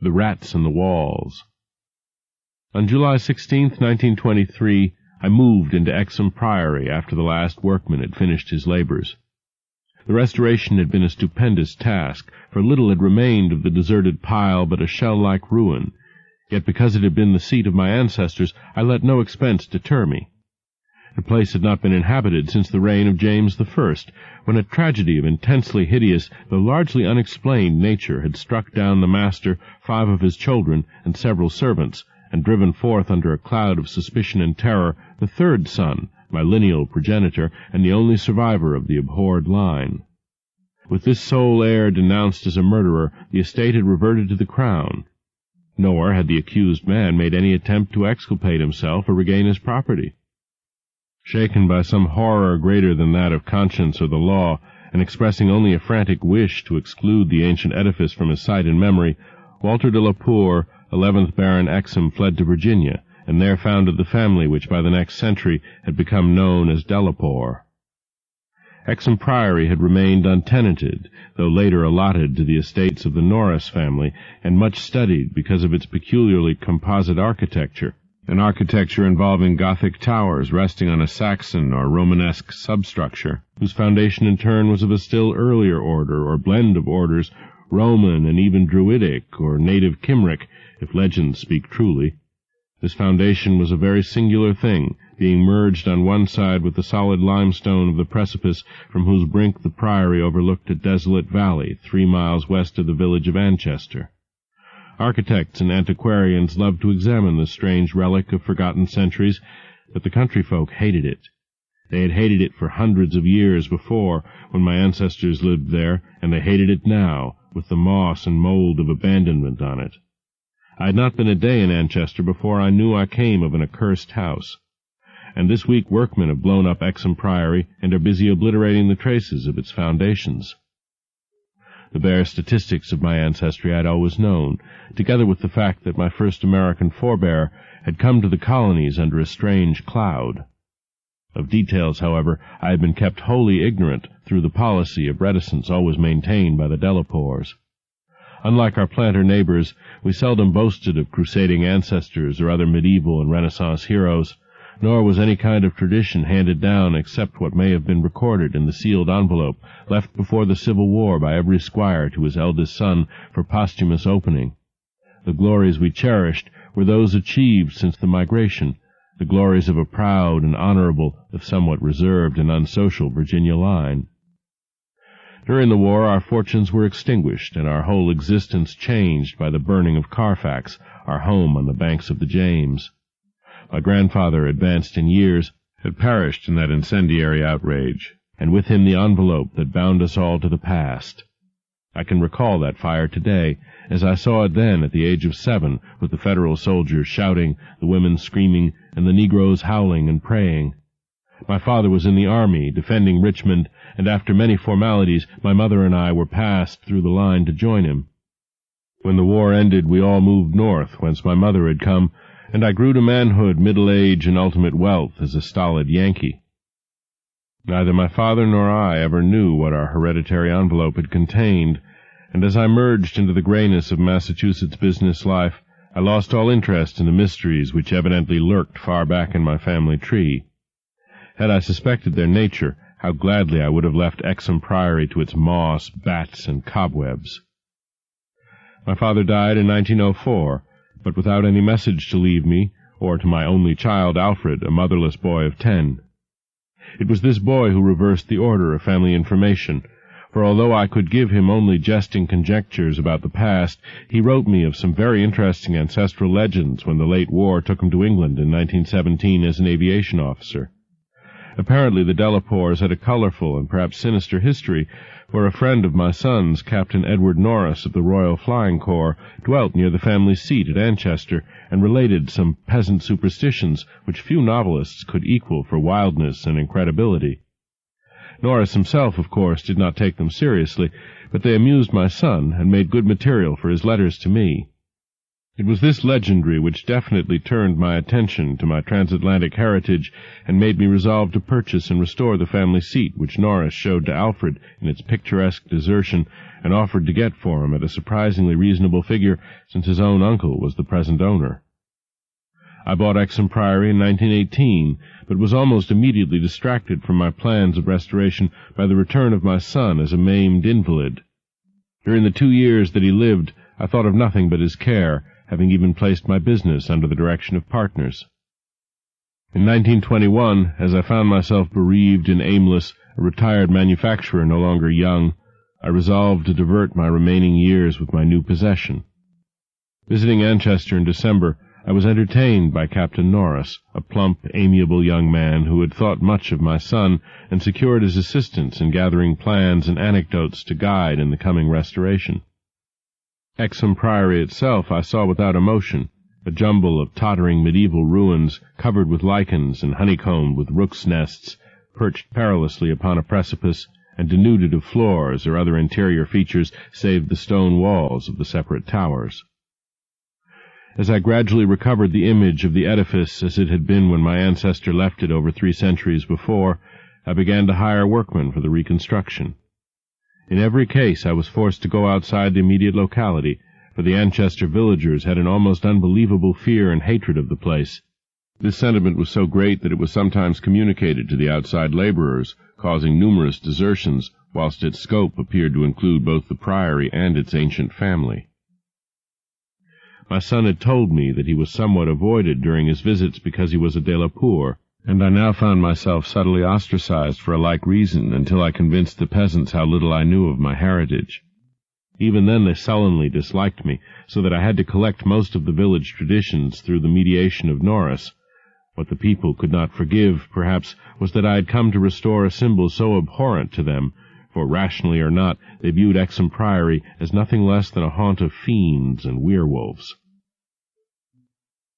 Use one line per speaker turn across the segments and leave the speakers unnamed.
The Rats in the Walls. On July 16, 1923, I moved into Exham Priory after the last workman had finished his labors. The restoration had been a stupendous task, for little had remained of the deserted pile but a shell-like ruin, yet because it had been the seat of my ancestors, I let no expense deter me. The place had not been inhabited since the reign of James I, when a tragedy of intensely hideous, though largely unexplained nature had struck down the master, 5 of his children, and several servants, and driven forth under a cloud of suspicion and terror the 3rd son, my lineal progenitor, and the only survivor of the abhorred line. With this sole heir denounced as a murderer, the estate had reverted to the crown. Nor had the accused man made any attempt to exculpate himself or regain his property. Shaken by some horror greater than that of conscience or the law, and expressing only a frantic wish to exclude the ancient edifice from his sight and memory, Walter de la Poer, 11th Baron Exham, fled to Virginia, and there founded the family which by the next century had become known as Delapoer. Exham Priory had remained untenanted, though later allotted to the estates of the Norris family, and much studied because of its peculiarly composite architecture, an architecture involving Gothic towers resting on a Saxon or Romanesque substructure, whose foundation in turn was of a still earlier order or blend of orders, Roman and even Druidic or native Cymric, if legends speak truly. This foundation was a very singular thing, being merged on one side with the solid limestone of the precipice from whose brink the priory overlooked a desolate valley 3 miles west of the village of Anchester. Architects and antiquarians loved to examine this strange relic of forgotten centuries, but the country folk hated it. They had hated it for hundreds of years before, when my ancestors lived there, and they hated it now, with the moss and mold of abandonment on it. I had not been a day in Anchester before I knew I came of an accursed house. And this week workmen have blown up Exham Priory and are busy obliterating the traces of its foundations. The bare statistics of my ancestry I had always known, together with the fact that my first American forebear had come to the colonies under a strange cloud. Of details, however, I had been kept wholly ignorant through the policy of reticence always maintained by the Delapoers. Unlike our planter neighbors, we seldom boasted of crusading ancestors or other medieval and Renaissance heroes, nor was any kind of tradition handed down except what may have been recorded in the sealed envelope left before the Civil War by every squire to his eldest son for posthumous opening. The glories we cherished were those achieved since the migration, the glories of a proud and honorable, if somewhat reserved and unsocial, Virginia line. During the war our fortunes were extinguished, and our whole existence changed by the burning of Carfax, our home on the banks of the James. My grandfather, advanced in years, had perished in that incendiary outrage, and with him the envelope that bound us all to the past. I can recall that fire today, as I saw it then at the age of 7, with the Federal soldiers shouting, the women screaming, and the Negroes howling and praying. My father was in the army, defending Richmond, and after many formalities, my mother and I were passed through the line to join him. When the war ended, we all moved north, whence my mother had come, and I grew to manhood, middle age, and ultimate wealth as a stolid Yankee. Neither my father nor I ever knew what our hereditary envelope had contained, and as I merged into the grayness of Massachusetts business life, I lost all interest in the mysteries which evidently lurked far back in my family tree. Had I suspected their nature, how gladly I would have left Exham Priory to its moss, bats, and cobwebs. My father died in 1904, but without any message to leave me, or to my only child, Alfred, a motherless boy of 10. It was this boy who reversed the order of family information, for although I could give him only jesting conjectures about the past, he wrote me of some very interesting ancestral legends when the late war took him to England in 1917 as an aviation officer. Apparently the Delapoers had a colorful and perhaps sinister history, for a friend of my son's, Captain Edward Norris of the Royal Flying Corps, dwelt near the family seat at Anchester, and related some peasant superstitions which few novelists could equal for wildness and incredibility. Norris himself, of course, did not take them seriously, but they amused my son and made good material for his letters to me. It was this legendary which definitely turned my attention to my transatlantic heritage and made me resolve to purchase and restore the family seat which Norris showed to Alfred in its picturesque desertion and offered to get for him at a surprisingly reasonable figure, since his own uncle was the present owner. I bought Exham Priory in 1918, but was almost immediately distracted from my plans of restoration by the return of my son as a maimed invalid. During the 2 years that he lived, I thought of nothing but his care, having even placed my business under the direction of partners. In 1921, as I found myself bereaved and aimless, a retired manufacturer no longer young, I resolved to divert my remaining years with my new possession. Visiting Anchester in December, I was entertained by Captain Norris, a plump, amiable young man who had thought much of my son and secured his assistance in gathering plans and anecdotes to guide in the coming restoration. Exham Priory itself I saw without emotion, a jumble of tottering medieval ruins covered with lichens and honeycombed with rooks' nests, perched perilously upon a precipice, and denuded of floors or other interior features save the stone walls of the separate towers. As I gradually recovered the image of the edifice as it had been when my ancestor left it over 3 centuries before, I began to hire workmen for the reconstruction. In every case I was forced to go outside the immediate locality, for the Anchester villagers had an almost unbelievable fear and hatred of the place. This sentiment was so great that it was sometimes communicated to the outside laborers, causing numerous desertions, whilst its scope appeared to include both the priory and its ancient family. My son had told me that he was somewhat avoided during his visits because he was a Delacour, and I now found myself subtly ostracized for a like reason until I convinced the peasants how little I knew of my heritage. Even then they sullenly disliked me, so that I had to collect most of the village traditions through the mediation of Norris. What the people could not forgive, perhaps, was that I had come to restore a symbol so abhorrent to them, for, rationally or not, they viewed Exham Priory as nothing less than a haunt of fiends and werewolves.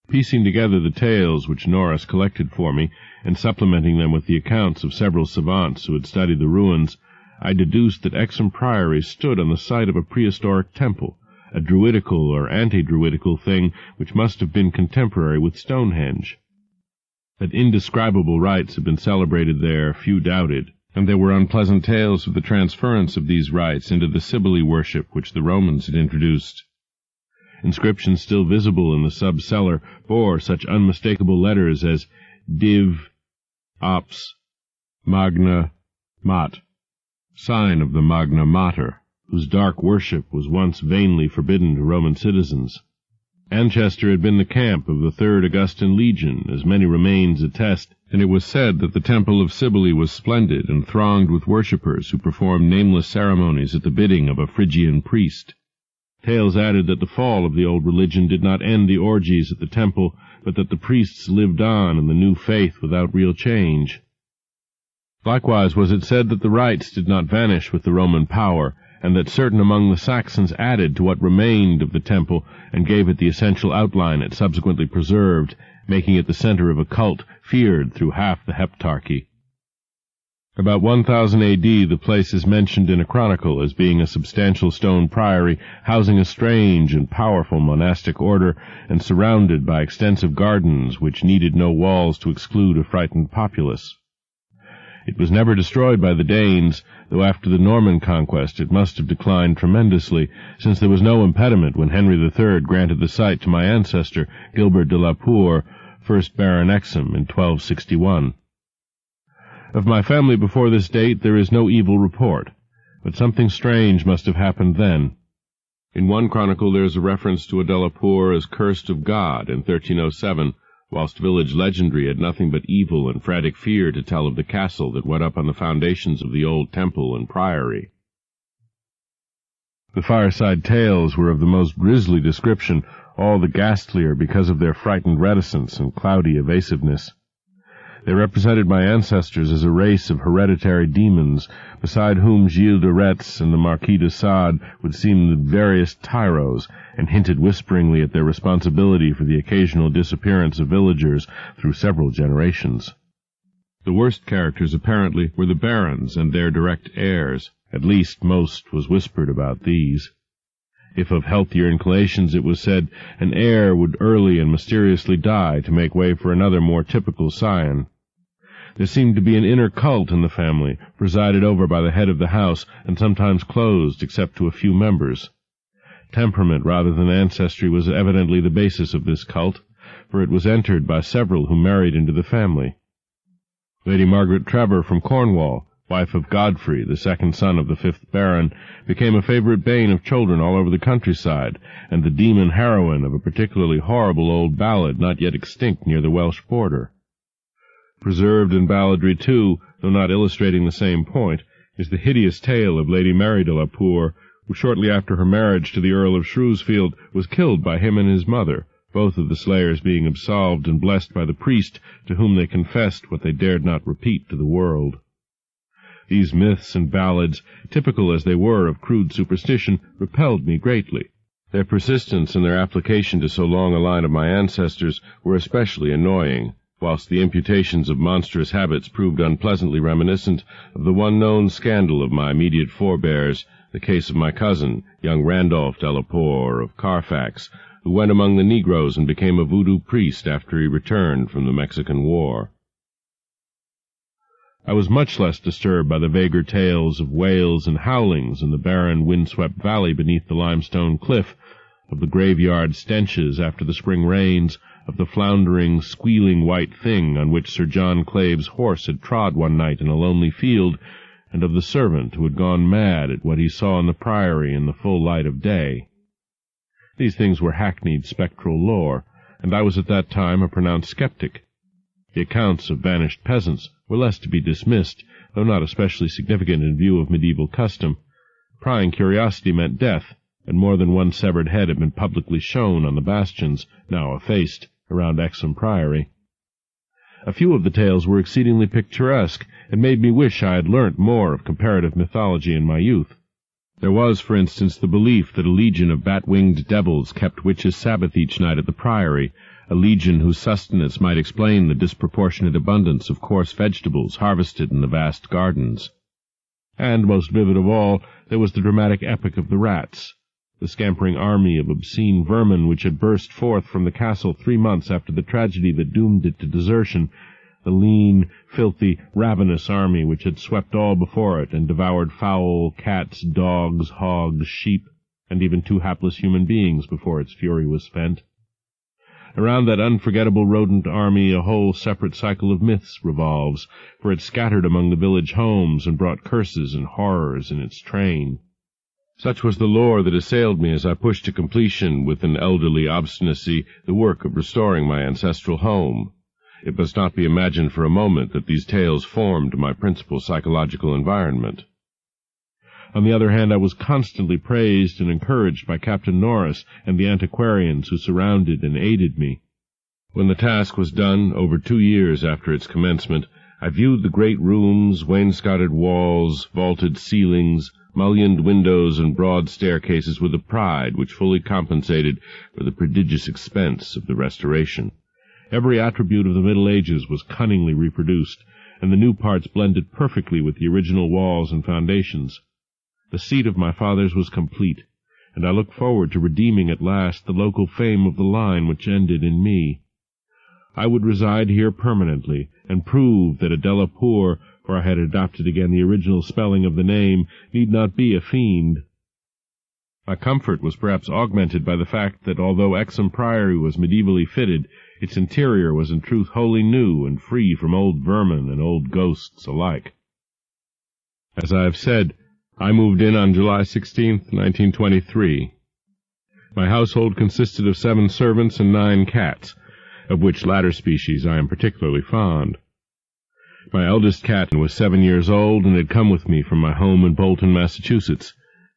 Piecing together the tales which Norris collected for me, and supplementing them with the accounts of several savants who had studied the ruins, I deduced that Exham Priory stood on the site of a prehistoric temple, a druidical or anti-druidical thing which must have been contemporary with Stonehenge. That indescribable rites had been celebrated there, few doubted, and there were unpleasant tales of the transference of these rites into the Sibylle worship which the Romans had introduced. Inscriptions still visible in the sub-cellar bore such unmistakable letters as Div. Ops. Magna Mat, sign of the Magna Mater, whose dark worship was once vainly forbidden to Roman citizens. Anchester had been the camp of the 3rd Augustan Legion, as many remains attest, and it was said that the temple of Sibylle was splendid and thronged with worshippers who performed nameless ceremonies at the bidding of a Phrygian priest. Tales added that the fall of the old religion did not end the orgies at the temple, but that the priests lived on in the new faith without real change. Likewise was it said that the rites did not vanish with the Roman power, and that certain among the Saxons added to what remained of the temple and gave it the essential outline it subsequently preserved, making it the center of a cult feared through half the Heptarchy. About 1000 A.D. the place is mentioned in a chronicle as being a substantial stone priory housing a strange and powerful monastic order and surrounded by extensive gardens which needed no walls to exclude a frightened populace. It was never destroyed by the Danes, though after the Norman conquest it must have declined tremendously, since there was no impediment when Henry III granted the site to my ancestor, Gilbert de la Poer, 1st Baron Exham, in 1261. Of my family before this date there is no evil report, but something strange must have happened then. In one chronicle there is a reference to a de la Poer as cursed of God in 1307, whilst village legendary had nothing but evil and frantic fear to tell of the castle that went up on the foundations of the old temple and priory. The fireside tales were of the most grisly description, all the ghastlier because of their frightened reticence and cloudy evasiveness. They represented my ancestors as a race of hereditary demons, beside whom Gilles de Retz and the Marquis de Sade would seem the veriest tyros, and hinted whisperingly at their responsibility for the occasional disappearance of villagers through several generations. The worst characters, apparently, were the barons and their direct heirs. At least most was whispered about these. If of healthier inclinations, it was said, an heir would early and mysteriously die to make way for another more typical scion. There seemed to be an inner cult in the family, presided over by the head of the house, and sometimes closed except to a few members. Temperament rather than ancestry was evidently the basis of this cult, for it was entered by several who married into the family. Lady Margaret Trevor from Cornwall, wife of Godfrey, the second son of the 5th Baron, became a favorite bane of children all over the countryside, and the demon heroine of a particularly horrible old ballad not yet extinct near the Welsh border. Preserved in balladry, too, though not illustrating the same point, is the hideous tale of Lady Mary de la Poer, who shortly after her marriage to the Earl of Shrewsfield was killed by him and his mother, both of the slayers being absolved and blessed by the priest, to whom they confessed what they dared not repeat to the world. These myths and ballads, typical as they were of crude superstition, repelled me greatly. Their persistence and their application to so long a line of my ancestors were especially annoying, whilst the imputations of monstrous habits proved unpleasantly reminiscent of the one known scandal of my immediate forebears, the case of my cousin, young Randolph de la Poer of Carfax, who went among the Negroes and became a voodoo priest after he returned from the Mexican War. I was much less disturbed by the vaguer tales of wails and howlings in the barren, wind-swept valley beneath the limestone cliff, of the graveyard stenches after the spring rains, of the floundering, squealing white thing on which Sir John Clave's horse had trod one night in a lonely field, and of the servant who had gone mad at what he saw in the priory in the full light of day. These things were hackneyed spectral lore, and I was at that time a pronounced skeptic. The accounts of vanished peasants were less to be dismissed, though not especially significant in view of medieval custom. Prying curiosity meant death, and more than one severed head had been publicly shown on the bastions, now effaced, around Exham Priory. A few of the tales were exceedingly picturesque, and made me wish I had learnt more of comparative mythology in my youth. There was, for instance, the belief that a legion of bat-winged devils kept witches' Sabbath each night at the Priory, a legion whose sustenance might explain the disproportionate abundance of coarse vegetables harvested in the vast gardens. And, most vivid of all, there was the dramatic epic of the rats, the scampering army of obscene vermin which had burst forth from the castle 3 months after the tragedy that doomed it to desertion, the lean, filthy, ravenous army which had swept all before it and devoured fowl, cats, dogs, hogs, sheep, and even 2 hapless human beings before its fury was spent. Around that unforgettable rodent army a whole separate cycle of myths revolves, for it scattered among the village homes and brought curses and horrors in its train. Such was the lore that assailed me as I pushed to completion, with an elderly obstinacy, the work of restoring my ancestral home. It must not be imagined for a moment that these tales formed my principal psychological environment. On the other hand, I was constantly praised and encouraged by Captain Norris and the antiquarians who surrounded and aided me. When the task was done, over 2 years after its commencement, I viewed the great rooms, wainscoted walls, vaulted ceilings, mullioned windows, and broad staircases with a pride which fully compensated for the prodigious expense of the restoration. Every attribute of the Middle Ages was cunningly reproduced, and the new parts blended perfectly with the original walls and foundations. The seat of my fathers was complete, and I looked forward to redeeming at last the local fame of the line which ended in me. I would reside here permanently, and prove that a de la Poer, for I had adopted again the original spelling of the name, need not be a fiend. My comfort was perhaps augmented by the fact that although Exham Priory was medievally fitted, its interior was in truth wholly new and free from old vermin and old ghosts alike. As I have said, I moved in on July 16th, 1923. My household consisted of 7 servants and 9 cats, of which latter species I am particularly fond. My eldest cat was 7 years old and had come with me from my home in Bolton, Massachusetts.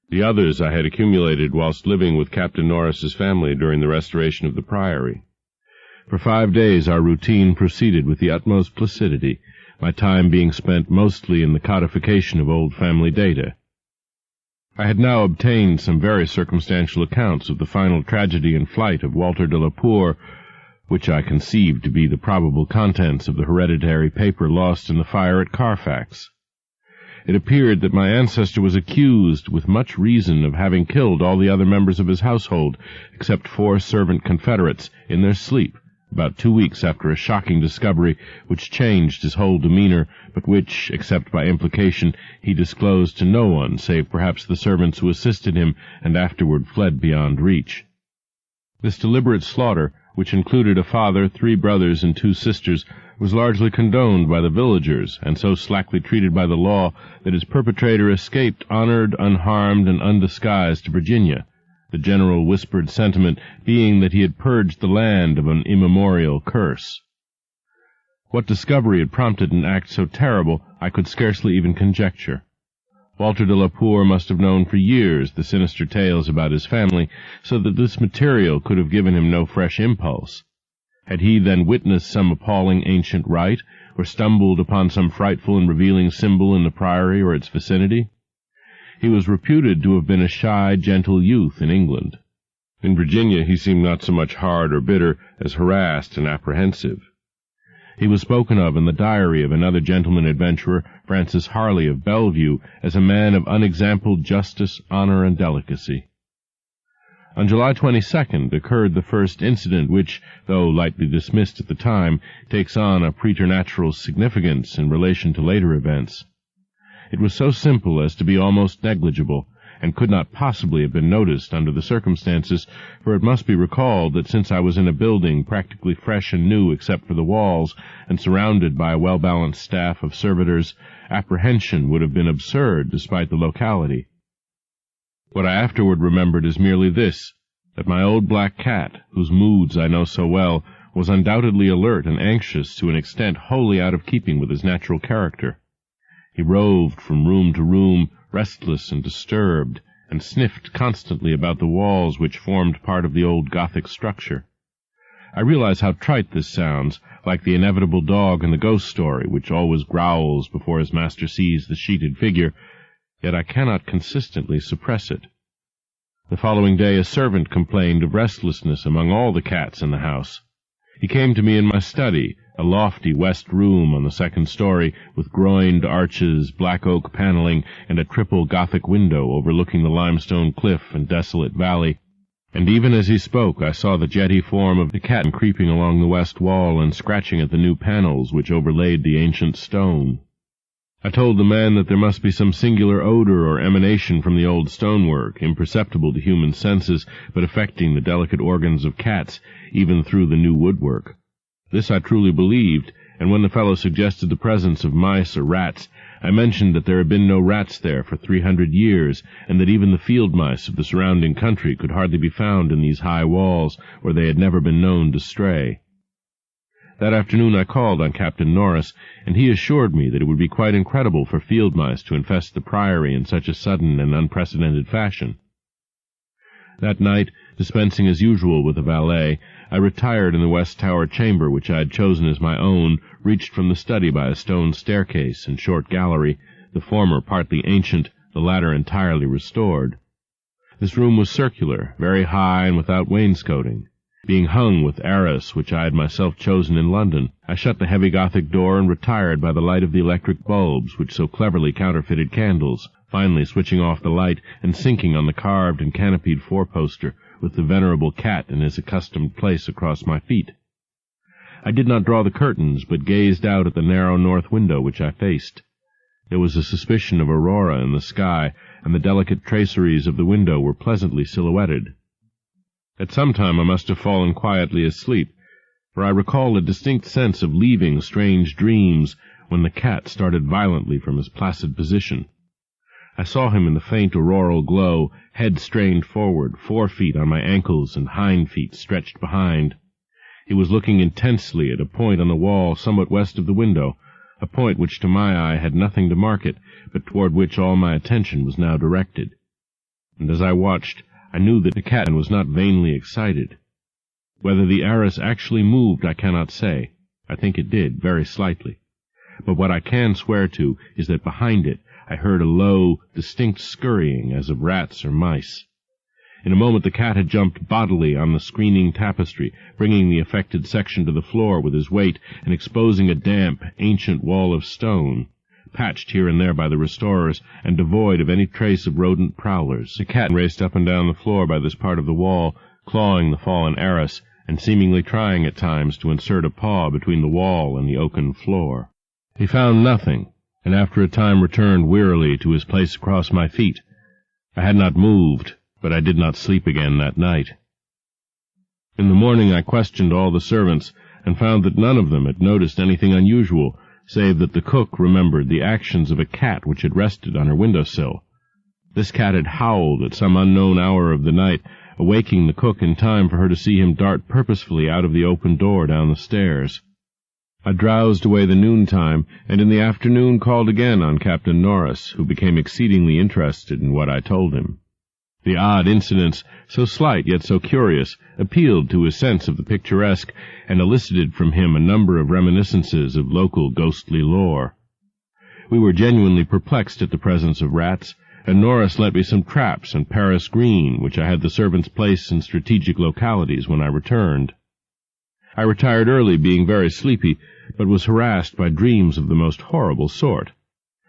The others I had accumulated whilst living with Captain Norris's family during the restoration of the Priory. For 5 days our routine proceeded with the utmost placidity, my time being spent mostly in the codification of old family data. I had now obtained some very circumstantial accounts of the final tragedy and flight of Walter de la Poer, which I conceived to be the probable contents of the hereditary paper lost in the fire at Carfax. it appeared that my ancestor was accused, with much reason, of having killed all the other members of his household, except 4 servant confederates, in their sleep, about 2 weeks after a shocking discovery which changed his whole demeanor, but which, except by implication, he disclosed to no one save perhaps the servants who assisted him and afterward fled beyond reach. This deliberate slaughter, which included a father, 3 brothers, and 2 sisters, was largely condoned by the villagers, and so slackly treated by the law that its perpetrator escaped honored, unharmed, and undisguised to Virginia, the general whispered sentiment being that he had purged the land of an immemorial curse. What discovery had prompted an act so terrible I could scarcely even conjecture. Walter de la Poer must have known for years the sinister tales about his family, so that this material could have given him no fresh impulse. Had he then witnessed some appalling ancient rite, or stumbled upon some frightful and revealing symbol in the priory or its vicinity? He was reputed to have been a shy, gentle youth in England. In Virginia he seemed not so much hard or bitter as harassed and apprehensive. He was spoken of in the diary of another gentleman adventurer, Francis Harley of Bellevue, as a man of unexampled justice, honor, and delicacy. On July 22nd occurred the first incident which, though lightly dismissed at the time, takes on a preternatural significance in relation to later events. It was so simple as to be almost negligible, and could not possibly have been noticed under the circumstances, for it must be recalled that since I was in a building practically fresh and new except for the walls, and surrounded by a well-balanced staff of servitors, apprehension would have been absurd despite the locality. What I afterward remembered is merely this, that my old black cat, whose moods I know so well, was undoubtedly alert and anxious to an extent wholly out of keeping with his natural character. He roved from room to room, restless and disturbed, and sniffed constantly about the walls which formed part of the old Gothic structure. I realize how trite this sounds, like the inevitable dog in the ghost story, which always growls before his master sees the sheeted figure, yet I cannot consistently suppress it. The following day a servant complained of restlessness among all the cats in the house. He came to me in my study, a lofty west room on the 2nd story, with groined arches, black oak paneling, and a triple Gothic window overlooking the limestone cliff and desolate valley, and even as he spoke I saw the jetty form of the cat creeping along the west wall and scratching at the new panels which overlaid the ancient stone. I told the man that there must be some singular odor or emanation from the old stonework, imperceptible to human senses, but affecting the delicate organs of cats, even through the new woodwork. This I truly believed, and when the fellow suggested the presence of mice or rats, I mentioned that there had been no rats there for 300 years, and that even the field mice of the surrounding country could hardly be found in these high walls, where they had never been known to stray. That afternoon I called on Captain Norris, and he assured me that it would be quite incredible for field mice to infest the priory in such a sudden and unprecedented fashion. That night, dispensing as usual with the valet, I retired in the west tower chamber which I had chosen as my own, reached from the study by a stone staircase and short gallery, the former partly ancient, the latter entirely restored. This room was circular, very high and without wainscoting. Being hung with arras which I had myself chosen in London, I shut the heavy Gothic door and retired by the light of the electric bulbs which so cleverly counterfeited candles, finally switching off the light and sinking on the carved and canopied four-poster, with the venerable cat in his accustomed place across my feet. I did not draw the curtains, but gazed out at the narrow north window which I faced. There was a suspicion of aurora in the sky, and the delicate traceries of the window were pleasantly silhouetted. At some time I must have fallen quietly asleep, for I recall a distinct sense of leaving strange dreams when the cat started violently from his placid position. I saw him in the faint auroral glow, head strained forward, 4 feet on my ankles and hind feet stretched behind. He was looking intensely at a point on the wall somewhat west of the window, a point which to my eye had nothing to mark it, but toward which all my attention was now directed. And as I watched, I knew that the cat was not vainly excited. Whether the arras actually moved I cannot say. I think it did, very slightly. But what I can swear to is that behind it I heard a low, distinct scurrying as of rats or mice. In a moment the cat had jumped bodily on the screening tapestry, bringing the affected section to the floor with his weight and exposing a damp, ancient wall of stone. patched here and there by the restorers, and devoid of any trace of rodent prowlers. A cat raced up and down the floor by this part of the wall, clawing the fallen arras, and seemingly trying at times to insert a paw between the wall and the oaken floor. He found nothing, and after a time returned wearily to his place across my feet. I had not moved, but I did not sleep again that night. In the morning I questioned all the servants, and found that none of them had noticed anything unusual, save that the cook remembered the actions of a cat which had rested on her window-sill. This cat had howled at some unknown hour of the night, awaking the cook in time for her to see him dart purposefully out of the open door down the stairs. I drowsed away the noontime, and in the afternoon called again on Captain Norris, who became exceedingly interested in what I told him. The odd incidents, so slight yet so curious, appealed to his sense of the picturesque, and elicited from him a number of reminiscences of local ghostly lore. We were genuinely perplexed at the presence of rats, and Norris lent me some traps and Paris green, which I had the servants place in strategic localities when I returned. I retired early, being very sleepy, but was harassed by dreams of the most horrible sort.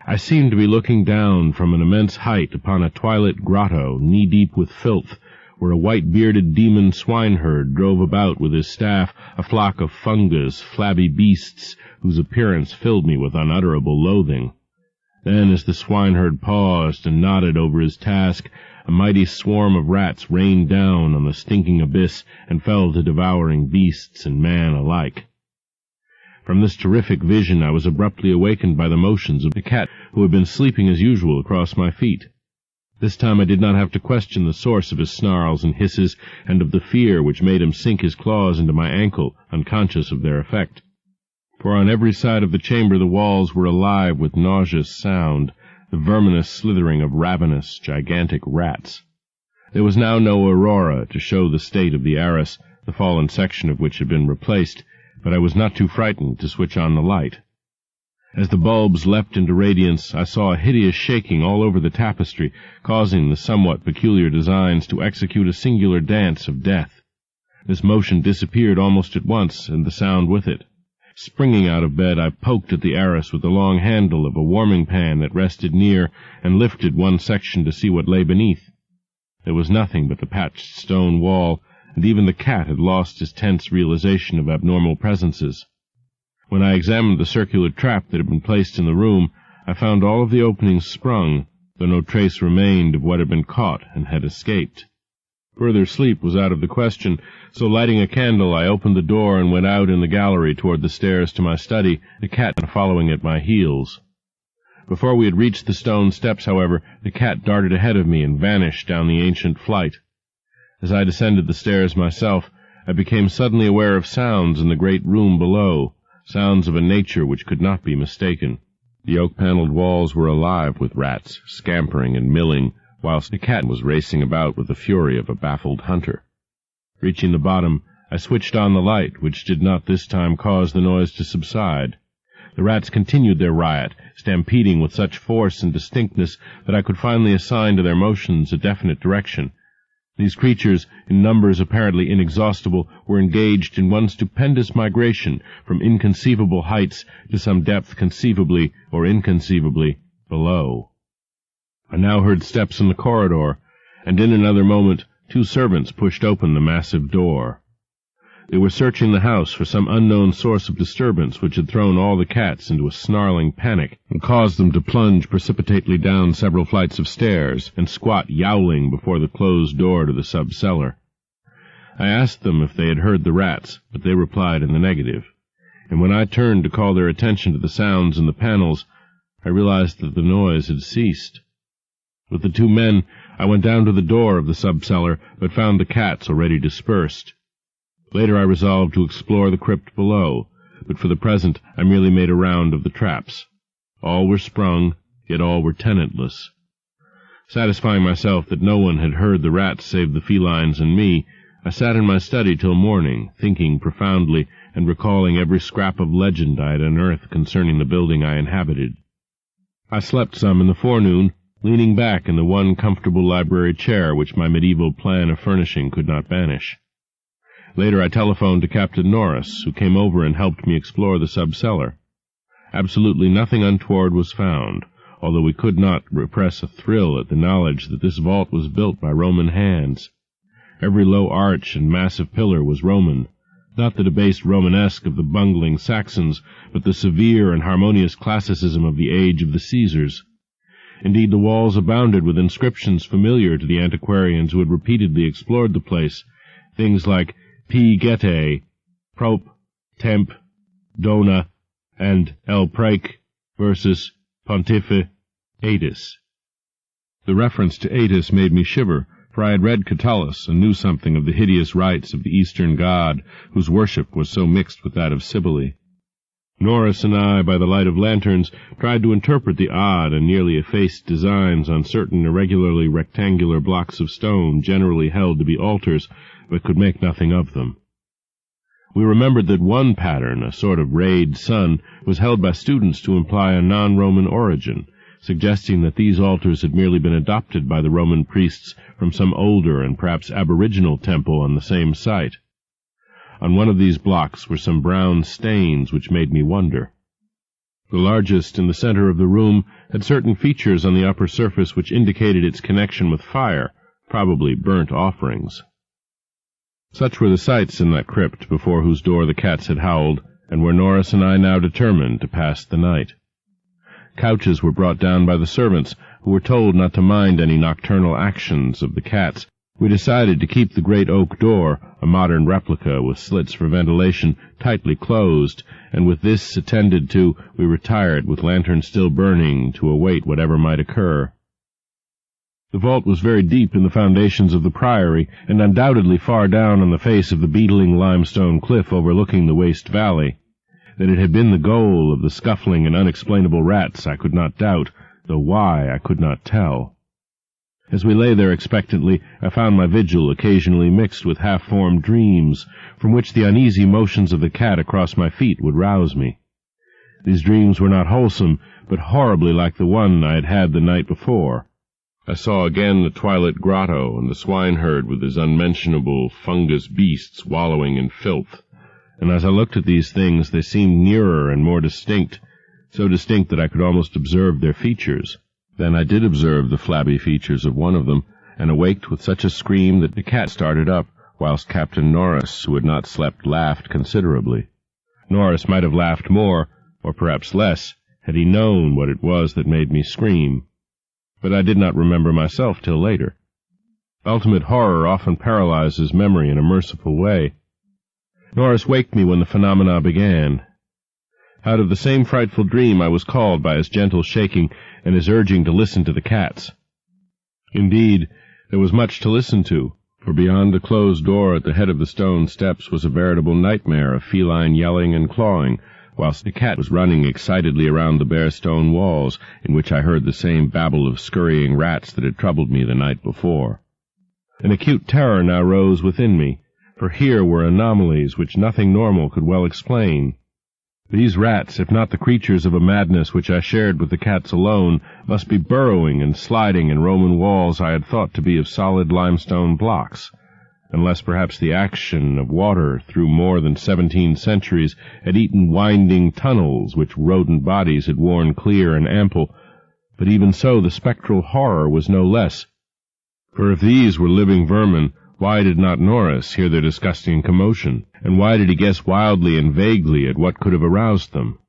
I seemed to be looking down from an immense height upon a twilit grotto, knee-deep with filth, where a white-bearded demon swineherd drove about with his staff a flock of fungus, flabby beasts, whose appearance filled me with unutterable loathing. Then, as the swineherd paused and nodded over his task, a mighty swarm of rats rained down on the stinking abyss and fell to devouring beasts and man alike. From this terrific vision I was abruptly awakened by the motions of the cat, who had been sleeping as usual across my feet. This time I did not have to question the source of his snarls and hisses, and of the fear which made him sink his claws into my ankle, unconscious of their effect. For on every side of the chamber the walls were alive with nauseous sound, the verminous slithering of ravenous, gigantic rats. There was now no aurora to show the state of the arras, the fallen section of which had been replaced, but I was not too frightened to switch on the light. As the bulbs leapt into radiance, I saw a hideous shaking all over the tapestry, causing the somewhat peculiar designs to execute a singular dance of death. This motion disappeared almost at once, and the sound with it. Springing out of bed, I poked at the arras with the long handle of a warming pan that rested near, and lifted one section to see what lay beneath. There was nothing but the patched stone wall, and even the cat had lost his tense realization of abnormal presences. When I examined the circular trap that had been placed in the room, I found all of the openings sprung, though no trace remained of what had been caught and had escaped. Further sleep was out of the question, so lighting a candle I opened the door and went out in the gallery toward the stairs to my study, the cat following at my heels. Before we had reached the stone steps, however, the cat darted ahead of me and vanished down the ancient flight. As I descended the stairs myself, I became suddenly aware of sounds in the great room below, sounds of a nature which could not be mistaken. The oak-paneled walls were alive with rats, scampering and milling, whilst the cat was racing about with the fury of a baffled hunter. Reaching the bottom, I switched on the light, which did not this time cause the noise to subside. The rats continued their riot, stampeding with such force and distinctness that I could finally assign to their motions a definite direction. These creatures, in numbers apparently inexhaustible, were engaged in one stupendous migration from inconceivable heights to some depth conceivably or inconceivably below. I now heard steps in the corridor, and in another moment 2 servants pushed open the massive door. They were searching the house for some unknown source of disturbance which had thrown all the cats into a snarling panic and caused them to plunge precipitately down several flights of stairs and squat yowling before the closed door to the sub-cellar. I asked them if they had heard the rats, but they replied in the negative, and when I turned to call their attention to the sounds in the panels, I realized that the noise had ceased. With the 2 men, I went down to the door of the sub-cellar, but found the cats already dispersed. Later I resolved to explore the crypt below, but for the present I merely made a round of the traps. All were sprung, yet all were tenantless. Satisfying myself that no one had heard the rats save the felines and me, I sat in my study till morning, thinking profoundly and recalling every scrap of legend I had unearthed concerning the building I inhabited. I slept some in the forenoon, leaning back in the one comfortable library chair which my medieval plan of furnishing could not banish. Later I telephoned to Captain Norris, who came over and helped me explore the sub-cellar. absolutely nothing untoward was found, although we could not repress a thrill at the knowledge that this vault was built by Roman hands. Every low arch and massive pillar was Roman, not the debased Romanesque of the bungling Saxons, but the severe and harmonious classicism of the age of the Caesars. Indeed, the walls abounded with inscriptions familiar to the antiquarians who had repeatedly explored the place, things like P. Gete, Prop, Temp, Dona, and El Praec versus Pontife Aetus. The reference to Aetus made me shiver, for I had read Catullus and knew something of the hideous rites of the Eastern god, whose worship was so mixed with that of Cybele. Norris and I, by the light of lanterns, tried to interpret the odd and nearly effaced designs on certain irregularly rectangular blocks of stone generally held to be altars, but could make nothing of them. We remembered that one pattern, a sort of rayed sun, was held by students to imply a non-Roman origin, suggesting that these altars had merely been adopted by the Roman priests from some older and perhaps aboriginal temple on the same site. On one of these blocks were some brown stains which made me wonder. The largest, in the center of the room, had certain features on the upper surface which indicated its connection with fire, probably burnt offerings. Such were the sights in that crypt before whose door the cats had howled, and where Norris and I now determined to pass the night. Couches were brought down by the servants, who were told not to mind any nocturnal actions of the cats. We decided to keep the great oak door, a modern replica with slits for ventilation, tightly closed, and with this attended to, we retired with lanterns still burning to await whatever might occur. The vault was very deep in the foundations of the priory, and undoubtedly far down on the face of the beetling limestone cliff overlooking the waste valley. That it had been the goal of the scuffling and unexplainable rats I could not doubt, though why I could not tell. As we lay there expectantly, I found my vigil occasionally mixed with half-formed dreams, from which the uneasy motions of the cat across my feet would rouse me. These dreams were not wholesome, but horribly like the one I had had the night before. I saw again the twilit grotto and the swineherd with his unmentionable fungus beasts wallowing in filth, and as I looked at these things they seemed nearer and more distinct, so distinct that I could almost observe their features. Then I did observe the flabby features of one of them, and awaked with such a scream that the cat started up, whilst Captain Norris, who had not slept, laughed considerably. Norris might have laughed more, or perhaps less, had he known what it was that made me scream. But I did not remember myself till later. Ultimate horror often paralyzes memory in a merciful way. Norris waked me when the phenomena began. Out of the same frightful dream I was called by his gentle shaking and his urging to listen to the cats. Indeed, there was much to listen to, for beyond the closed door at the head of the stone steps was a veritable nightmare of feline yelling and clawing, whilst the cat was running excitedly around the bare stone walls, in which I heard the same babble of scurrying rats that had troubled me the night before. An acute terror now rose within me, for here were anomalies which nothing normal could well explain. These rats, if not the creatures of a madness which I shared with the cats alone, must be burrowing and sliding in Roman walls I had thought to be of solid limestone blocks, unless perhaps the action of water through more than 17 centuries had eaten winding tunnels which rodent bodies had worn clear and ample. But even so the spectral horror was no less, for if these were living vermin, why did not Norris hear their disgusting commotion, and why did he guess wildly and vaguely at what could have aroused them?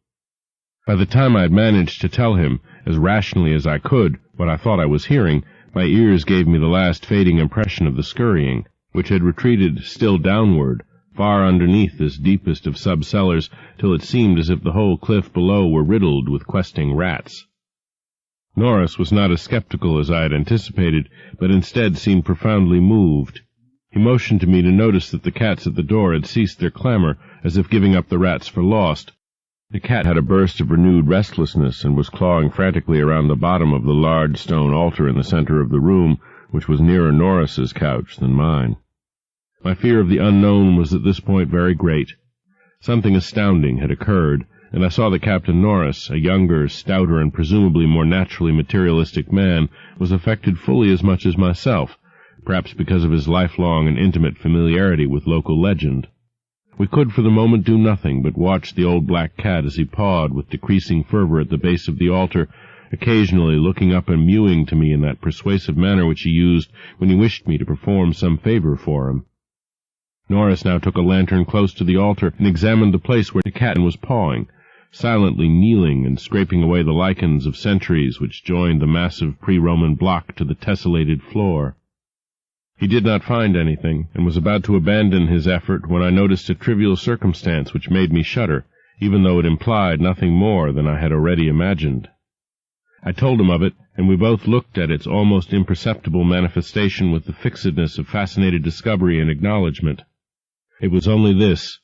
By the time I had managed to tell him, as rationally as I could, what I thought I was hearing, my ears gave me the last fading impression of the scurrying, which had retreated still downward, far underneath this deepest of sub-cellars, till it seemed as if the whole cliff below were riddled with questing rats. Norris was not as skeptical as I had anticipated, but instead seemed profoundly moved. He motioned to me to notice that the cats at the door had ceased their clamor, as if giving up the rats for lost. The cat had a burst of renewed restlessness, and was clawing frantically around the bottom of the large stone altar in the center of the room, which was nearer Norris's couch than mine. My fear of the unknown was at this point very great. Something astounding had occurred, and I saw that Captain Norris, a younger, stouter, and presumably more naturally materialistic man, was affected fully as much as myself, perhaps because of his lifelong and intimate familiarity with local legend. We could for the moment do nothing but watch the old black cat as he pawed with decreasing fervor at the base of the altar, occasionally looking up and mewing to me in that persuasive manner which he used when he wished me to perform some favor for him. Norris now took a lantern close to the altar and examined the place where the cat was pawing, silently kneeling and scraping away the lichens of centuries which joined the massive pre-Roman block to the tessellated floor. He did not find anything, and was about to abandon his effort when I noticed a trivial circumstance which made me shudder, even though it implied nothing more than I had already imagined. I told him of it, and we both looked at its almost imperceptible manifestation with the fixedness of fascinated discovery and acknowledgment. It was only this,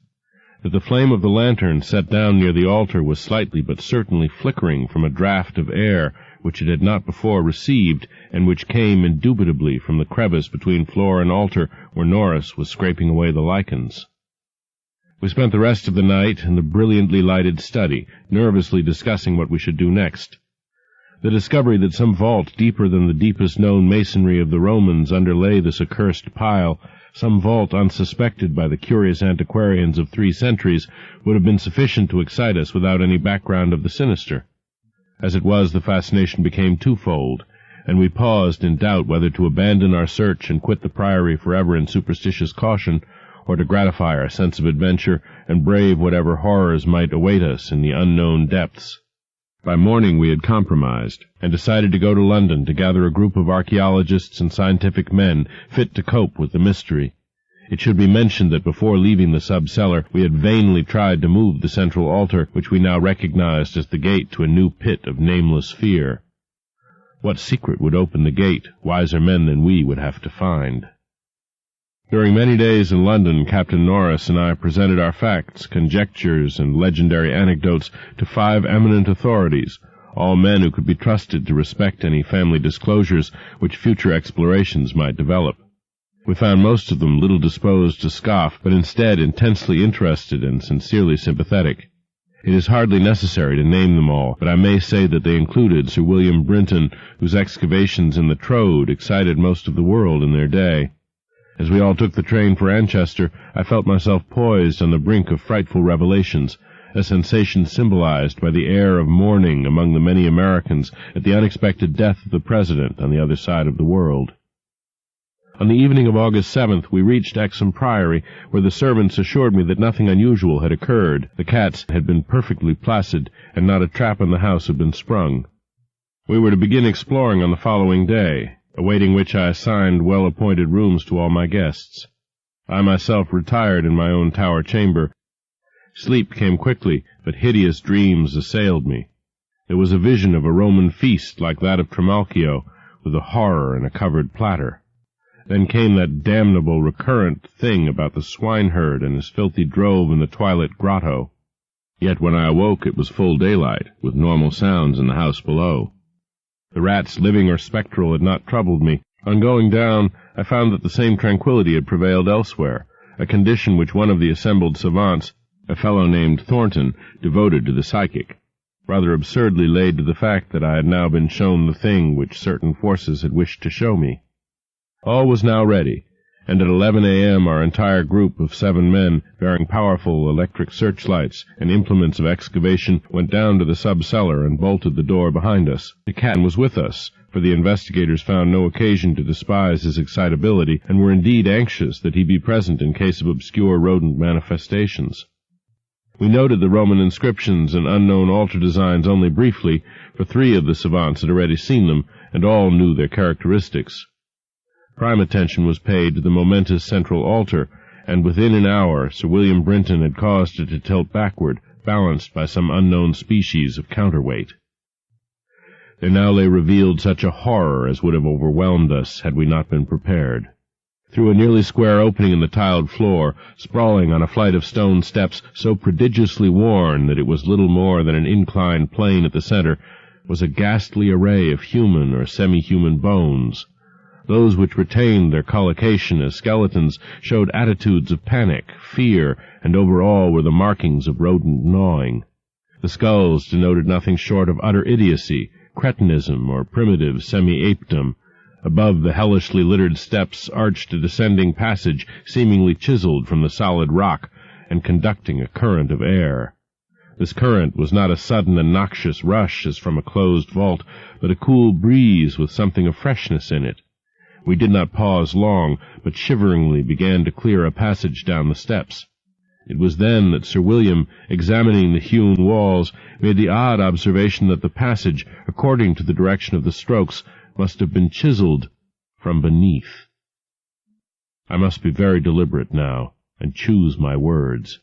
that the flame of the lantern set down near the altar was slightly but certainly flickering from a draught of air which it had not before received, and which came indubitably from the crevice between floor and altar where Norris was scraping away the lichens. We spent the rest of the night in the brilliantly lighted study, nervously discussing what we should do next. The discovery that some vault deeper than the deepest known masonry of the Romans underlay this accursed pile, some vault unsuspected by the curious antiquarians of 3 centuries, would have been sufficient to excite us without any background of the sinister. As it was, the fascination became twofold, and we paused in doubt whether to abandon our search and quit the priory forever in superstitious caution, or to gratify our sense of adventure and brave whatever horrors might await us in the unknown depths. By morning we had compromised, and decided to go to London to gather a group of archaeologists and scientific men fit to cope with the mystery. It should be mentioned that before leaving the sub-cellar we had vainly tried to move the central altar, which we now recognized as the gate to a new pit of nameless fear. What secret would open the gate, wiser men than we would have to find. During many days in London, Captain Norris and I presented our facts, conjectures, and legendary anecdotes to 5 eminent authorities, all men who could be trusted to respect any family disclosures which future explorations might develop. We found most of them little disposed to scoff, but instead intensely interested and sincerely sympathetic. It is hardly necessary to name them all, but I may say that they included Sir William Brinton, whose excavations in the Troad excited most of the world in their day. As we all took the train for Anchester, I felt myself poised on the brink of frightful revelations, a sensation symbolized by the air of mourning among the many Americans at the unexpected death of the President on the other side of the world. On the evening of August 7th, we reached Exham Priory, where the servants assured me that nothing unusual had occurred. The cats had been perfectly placid, and not a trap in the house had been sprung. We were to begin exploring on the following day, awaiting which I assigned well-appointed rooms to all my guests. I myself retired in my own tower chamber. Sleep came quickly, but hideous dreams assailed me. There was a vision of a Roman feast like that of Trimalchio, with a horror in a covered platter. Then came that damnable recurrent thing about the swineherd and his filthy drove in the twilit grotto. Yet when I awoke it was full daylight, with normal sounds in the house below. The rats, living or spectral, had not troubled me. On going down, I found that the same tranquillity had prevailed elsewhere, a condition which one of the assembled savants, a fellow named Thornton, devoted to the psychic, rather absurdly laid to the fact that I had now been shown the thing which certain forces had wished to show me. All was now ready, and at 11 a.m. our entire group of 7 men, bearing powerful electric searchlights and implements of excavation, went down to the sub-cellar and bolted the door behind us. The cat was with us, for the investigators found no occasion to despise his excitability, and were indeed anxious that he be present in case of obscure rodent manifestations. We noted the Roman inscriptions and unknown altar designs only briefly, for 3 of the savants had already seen them, and all knew their characteristics. Prime attention was paid to the momentous central altar, and within an hour Sir William Brinton had caused it to tilt backward, balanced by some unknown species of counterweight. There now lay revealed such a horror as would have overwhelmed us had we not been prepared. Through a nearly square opening in the tiled floor, sprawling on a flight of stone steps so prodigiously worn that it was little more than an inclined plane at the center, was a ghastly array of human or semi-human bones. Those which retained their collocation as skeletons showed attitudes of panic, fear, and over all were the markings of rodent gnawing. The skulls denoted nothing short of utter idiocy, cretinism, or primitive semi-apedom. Above the hellishly littered steps arched a descending passage seemingly chiseled from the solid rock, and conducting a current of air. This current was not a sudden and noxious rush as from a closed vault, but a cool breeze with something of freshness in it. We did not pause long, but shiveringly began to clear a passage down the steps. It was then that Sir William, examining the hewn walls, made the odd observation that the passage, according to the direction of the strokes, must have been chiseled from beneath. I must be very deliberate now, and choose my words.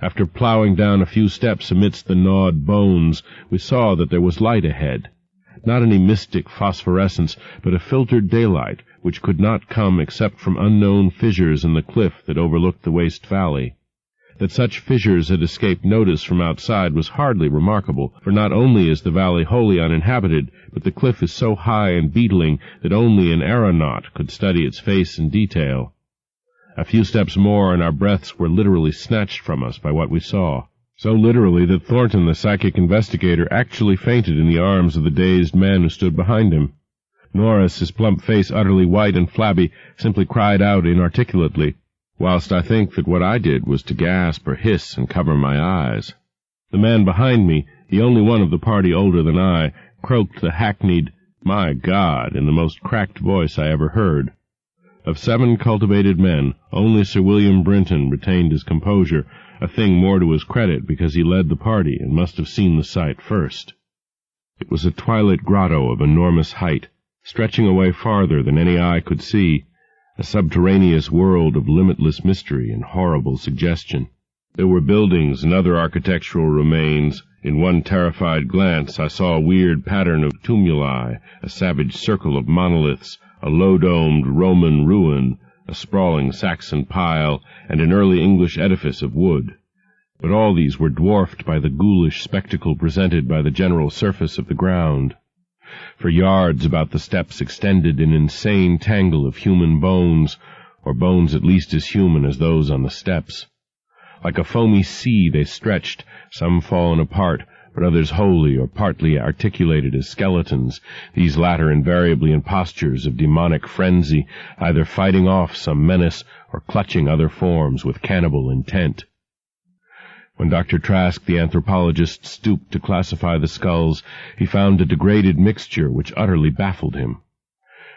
After ploughing down a few steps amidst the gnawed bones, we saw that there was light ahead. Not any mystic phosphorescence, but a filtered daylight, which could not come except from unknown fissures in the cliff that overlooked the waste valley. That such fissures had escaped notice from outside was hardly remarkable, for not only is the valley wholly uninhabited, but the cliff is so high and beetling that only an aeronaut could study its face in detail. A few steps more, and our breaths were literally snatched from us by what we saw. So literally that Thornton, the psychic investigator, actually fainted in the arms of the dazed man who stood behind him. Norris, his plump face utterly white and flabby, simply cried out inarticulately, whilst I think that what I did was to gasp or hiss and cover my eyes. The man behind me, the only one of the party older than I, croaked the hackneyed, "My God," in the most cracked voice I ever heard. Of 7 cultivated men, only Sir William Brinton retained his composure, a thing more to his credit because he led the party and must have seen the sight first. It was a twilit grotto of enormous height, stretching away farther than any eye could see, a subterraneous world of limitless mystery and horrible suggestion. There were buildings and other architectural remains. In one terrified glance I saw a weird pattern of tumuli, a savage circle of monoliths, a low-domed Roman ruin, a sprawling Saxon pile, and an early English edifice of wood. But all these were dwarfed by the ghoulish spectacle presented by the general surface of the ground. For yards about the steps extended an insane tangle of human bones, or bones at least as human as those on the steps. Like a foamy sea they stretched, some fallen apart, but others wholly or partly articulated as skeletons, these latter invariably in postures of demonic frenzy, either fighting off some menace or clutching other forms with cannibal intent. When Dr. Trask, the anthropologist, stooped to classify the skulls, he found a degraded mixture which utterly baffled him.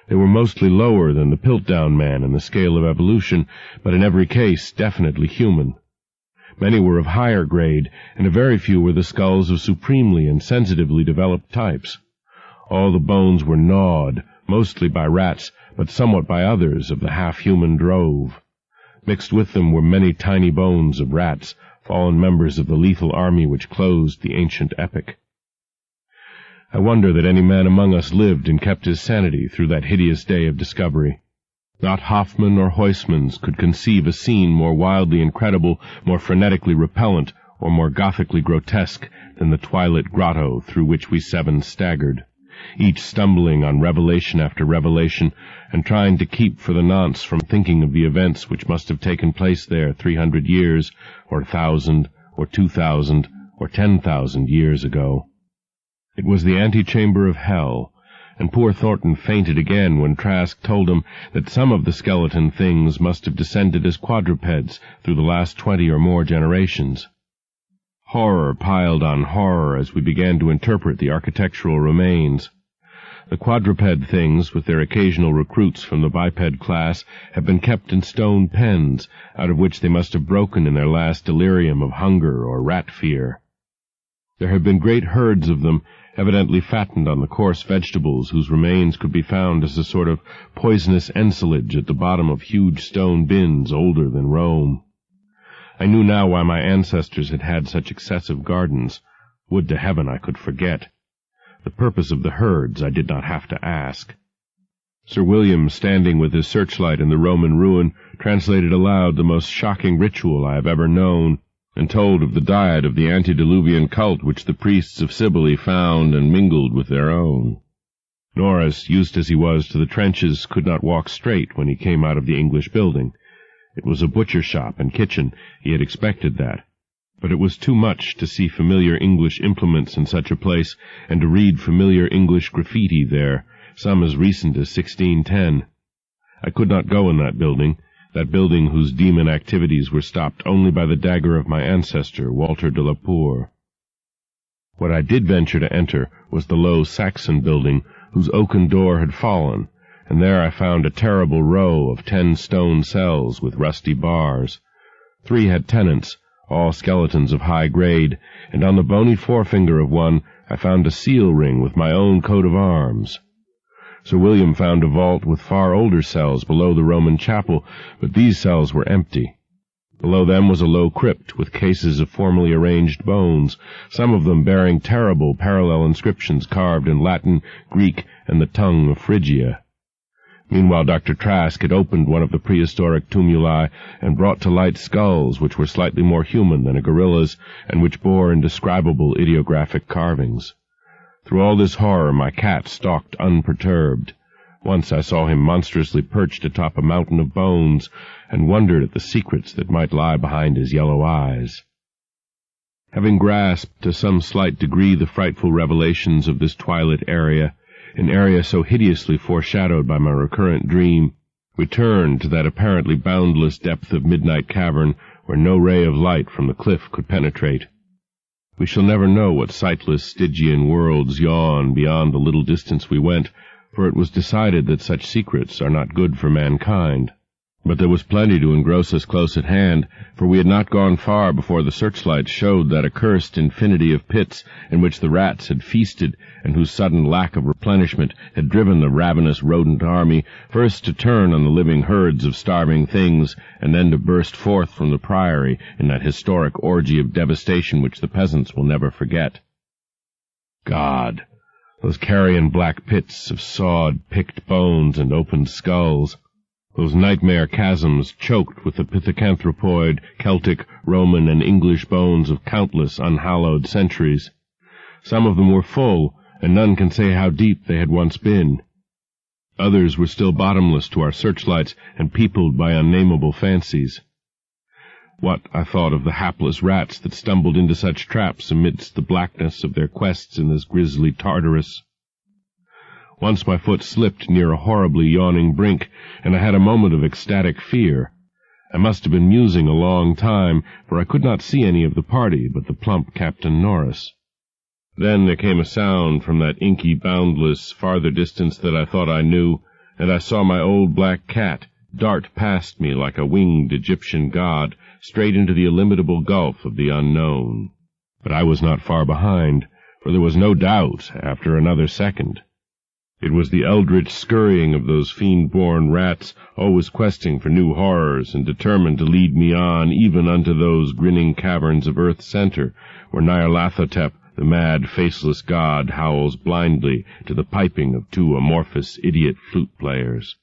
They were mostly lower than the Piltdown man in the scale of evolution, but in every case definitely human. Many were of higher grade, and a very few were the skulls of supremely and sensitively developed types. All the bones were gnawed, mostly by rats, but somewhat by others of the half-human drove. Mixed with them were many tiny bones of rats, fallen members of the lethal army which closed the ancient epoch. I wonder that any man among us lived and kept his sanity through that hideous day of discovery. Not Hoffman or Huysmans could conceive a scene more wildly incredible, more frenetically repellent, or more gothically grotesque than the twilit grotto through which we 7 staggered, each stumbling on revelation after revelation, and trying to keep for the nonce from thinking of the events which must have taken place there 300 years, or 1,000, or 2,000, or 10,000 years ago. It was the antechamber of hell, and poor Thornton fainted again when Trask told him that some of the skeleton things must have descended as quadrupeds through the last 20 or more generations. Horror piled on horror as we began to interpret the architectural remains. The quadruped things, with their occasional recruits from the biped class, have been kept in stone pens, out of which they must have broken in their last delirium of hunger or rat fear. There have been great herds of them, evidently fattened on the coarse vegetables whose remains could be found as a sort of poisonous ensilage at the bottom of huge stone bins older than Rome. I knew now why my ancestors had had such excessive gardens. Would to heaven I could forget. The purpose of the herds I did not have to ask. Sir William, standing with his searchlight in the Roman ruin, translated aloud the most shocking ritual I have ever known, and told of the diet of the antediluvian cult which the priests of Cybele found and mingled with their own. Norris, used as he was to the trenches, could not walk straight when he came out of the English building. It was a butcher shop and kitchen. He had expected that. But it was too much to see familiar English implements in such a place, and to read familiar English graffiti there, some as recent as 1610. I could not go in that building. that building whose demon activities were stopped only by the dagger of my ancestor, Walter de la Poer. What I did venture to enter was the low Saxon building whose oaken door had fallen, and there I found a terrible row of 10 stone cells with rusty bars. 3 had tenants, all skeletons of high grade, and on the bony forefinger of one I found a seal ring with my own coat of arms. Sir William found a vault with far older cells below the Roman chapel, but these cells were empty. Below them was a low crypt with cases of formally arranged bones, some of them bearing terrible parallel inscriptions carved in Latin, Greek, and the tongue of Phrygia. Meanwhile, Dr. Trask had opened one of the prehistoric tumuli and brought to light skulls which were slightly more human than a gorilla's and which bore indescribable ideographic carvings. Through all this horror my cat stalked unperturbed. Once I saw him monstrously perched atop a mountain of bones and wondered at the secrets that might lie behind his yellow eyes. Having grasped to some slight degree the frightful revelations of this twilit area, an area so hideously foreshadowed by my recurrent dream, we turned to that apparently boundless depth of midnight cavern where no ray of light from the cliff could penetrate. We shall never know what sightless Stygian worlds yawn beyond the little distance we went, for it was decided that such secrets are not good for mankind. But there was plenty to engross us close at hand, for we had not gone far before the searchlights showed that accursed infinity of pits in which the rats had feasted, and whose sudden lack of replenishment had driven the ravenous rodent army first to turn on the living herds of starving things, and then to burst forth from the priory in that historic orgy of devastation which the peasants will never forget. God! Those carrion black pits of sawed, picked bones and opened skulls! Those nightmare chasms choked with the pithecanthropoid, Celtic, Roman, and English bones of countless unhallowed centuries. Some of them were full, and none can say how deep they had once been. Others were still bottomless to our searchlights and peopled by unnameable fancies. What, I thought, of the hapless rats that stumbled into such traps amidst the blackness of their quests in this grisly Tartarus? Once my foot slipped near a horribly yawning brink, and I had a moment of ecstatic fear. I must have been musing a long time, for I could not see any of the party but the plump Captain Norris. Then there came a sound from that inky, boundless, farther distance that I thought I knew, and I saw my old black cat dart past me like a winged Egyptian god, straight into the illimitable gulf of the unknown. But I was not far behind, for there was no doubt after another second. It was the eldritch scurrying of those fiend-born rats, always questing for new horrors and determined to lead me on even unto those grinning caverns of Earth's center, where Nyarlathotep, the mad, faceless god, howls blindly to the piping of 2 amorphous idiot flute-players.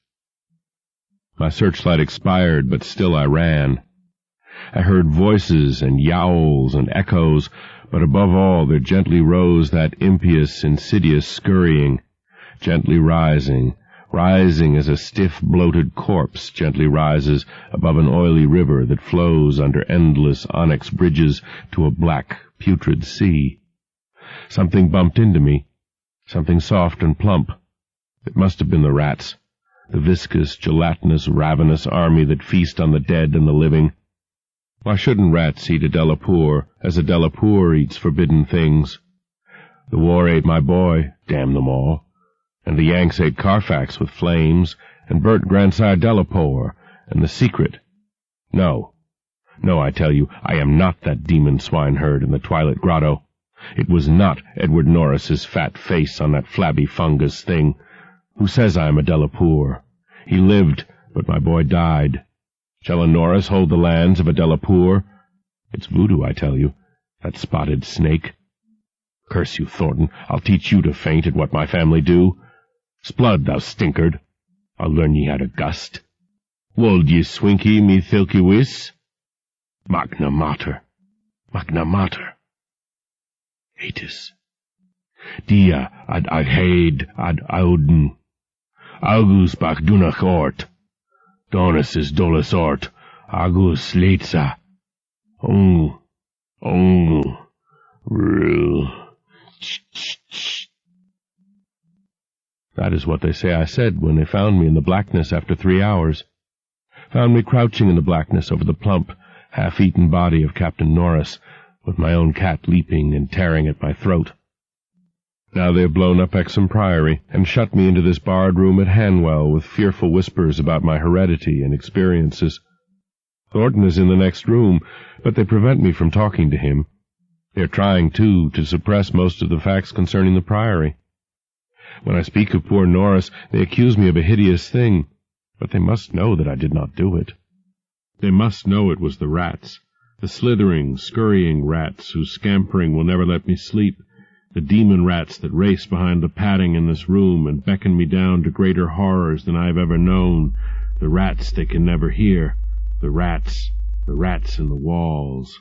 My searchlight expired, but still I ran. I heard voices and yowls and echoes, but above all there gently rose that impious, insidious scurrying, gently rising as a stiff, bloated corpse gently rises above an oily river that flows under endless onyx bridges to a black, putrid sea. Something bumped into me, something soft and plump. It must have been the rats, the viscous, gelatinous, ravenous army that feast on the dead and the living. Why shouldn't rats eat a de la Poer as a de la Poer eats forbidden things? The war ate my boy, damn them all. And the Yanks ate Carfax with flames, and burnt Grandsire de la Poer, and the secret. No, I tell you, I am not that demon swineherd in the Twilit Grotto. It was not Edward Norris's fat face on that flabby fungus thing. Who says I am a de la Poer? He lived, but my boy died. Shall a Norris hold the lands of a de la Poer? It's voodoo, I tell you, that spotted snake. Curse you, Thornton, I'll teach you to faint at what my family do. Splud, thou stinkard, I'll learn ye how to gust. Wold ye swinky me thilky wis? Magna mater, Atis. Dia ad aghaid ad auden. Augus bach dunach ort. Donus is dolus ort. Agus leitza. Ongu. Rue. That is what they say I said when they found me in the blackness after 3 hours. found me crouching in the blackness over the plump, half-eaten body of Captain Norris, with my own cat leaping and tearing at my throat. Now they have blown up Exham Priory, and shut me into this barred room at Hanwell with fearful whispers about my heredity and experiences. Thornton is in the next room, but they prevent me from talking to him. They are trying, too, to suppress most of the facts concerning the Priory. When I speak of poor Norris, they accuse me of a hideous thing, but they must know that I did not do it. They must know it was the rats, the slithering, scurrying rats whose scampering will never let me sleep, the demon rats that race behind the padding in this room and beckon me down to greater horrors than I have ever known, the rats they can never hear, the rats in the walls.